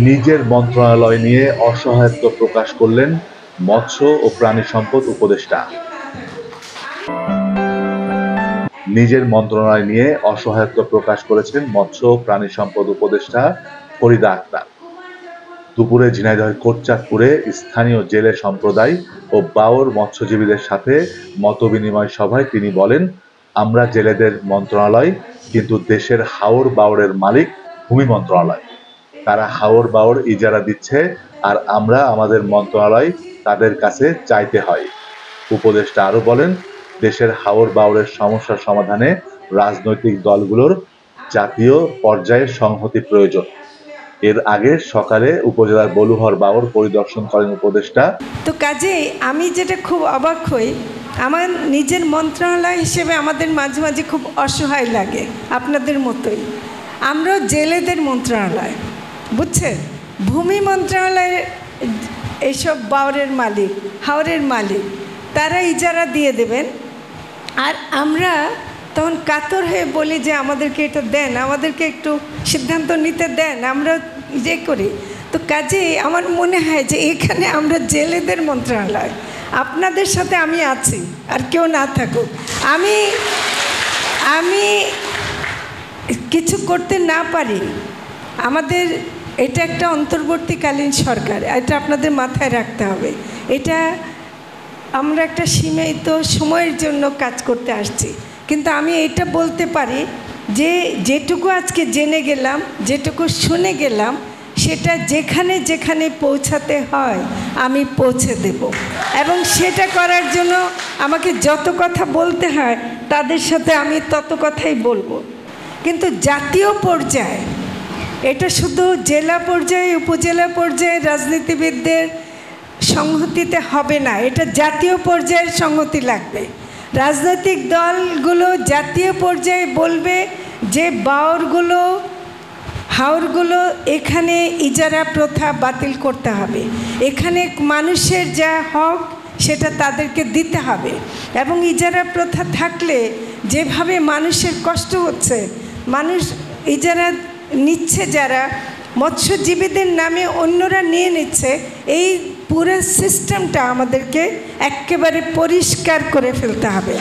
নিজের মন্ত্রণালয় নিয়ে অসহায়ত্ব প্রকাশ করলেন মৎস্য ও প্রাণী সম্পদ উপদেষ্টা। নিজের মন্ত্রণালয় নিয়ে অসহায়ত্ব প্রকাশ করেছেন মৎস্য ও প্রাণী সম্পদ উপদেষ্টা ফরিদা আক্তার। দুপুরে ঝিনাইদহের কোটচাঁদপুরে স্থানীয় জেলে সম্প্রদায় ও বাওর মৎস্যজীবীদের সাথে মতবিনিময় সভায় তিনি বলেন, আমরা জেলেদের মন্ত্রণালয়, কিন্তু দেশের হাওর বাওরের মালিক ভূমি মন্ত্রণালয়। তারা হাওর বাওর ইজারা দিচ্ছে আর আমরা আমাদের মন্ত্রণালয় তাদের কাছে চাইতে হয়। উপদেষ্টা আরো বলেন, দেশের হাওর বাওরের সমস্যা সমাধানে রাজনৈতিক দলগুলোর জাতীয় পর্যায়ে সংহতি প্রয়োজন। এর আগে সকালে উপজেলার বলুহর বাওর পরিদর্শন করেন উপদেষ্টা। তো কাজেই আমি যেটা খুব অবাক হই, আমার নিজের মন্ত্রণালয় হিসেবে আমাদের মাঝে মাঝে খুব অসহায় লাগে, আপনাদের মতোই। আমরা জেলেদের মন্ত্রণালয়, বুঝছেন, ভূমি মন্ত্রণালয়ের এইসব বাওরের মালিক, হাওরের মালিক, তারা ইজারা দিয়ে দেবেন, আর আমরা তখন কাতর হয়ে বলি যে আমাদেরকে এটা দেন, আমাদেরকে একটু সিদ্ধান্ত নিতে দেন, আমরা ইয়ে করি। তো কাজেই আমার মনে হয় যে এখানে আমরা জেলেদের মন্ত্রণালয়, আপনাদের সাথে আমি আছি, আর কেউ না থাকুক, আমি কিছু করতে না পারি, আমাদের এটা একটা অন্তর্বর্তীকালীন সরকার, এটা আপনাদের মাথায় রাখতে হবে। এটা আমরা একটা সীমিত সময়ের জন্য কাজ করতে আসছি, কিন্তু আমি এটা বলতে পারি যে যেটুকু আজকে জেনে গেলাম, যেটুকু শুনে গেলাম, সেটা যেখানে যেখানে পৌঁছাতে হয় আমি পৌঁছে দেব, এবং সেটা করার জন্য আমাকে যত কথা বলতে হয় তাদের সাথে আমি তত কথাই বলবো। কিন্তু জাতীয় পর্যায়ে এটা শুধু জেলা পর্যায়ে, উপজেলা পর্যায়ে রাজনীতিবিদদের সংহতিতে হবে না, এটা জাতীয় পর্যায়ের সংহতি লাগবে। রাজনৈতিক দলগুলো জাতীয় পর্যায়ে বলবে যে বাওরগুলো, হাওরগুলো এখানে ইজারা প্রথা বাতিল করতে হবে, এখানে মানুষের যা হক সেটা তাদেরকে দিতে হবে, এবং ইজারা প্রথা থাকলে যেভাবে মানুষের কষ্ট হচ্ছে, মানুষ ইজারা নিচ্ছে যারা মৎস্যজীবীদের নামে অন্যরা নিয়ে নিচ্ছে, এই পুরো সিস্টেমটা আমাদেরকে একেবারে পরিষ্কার করে ফেলতে হবে।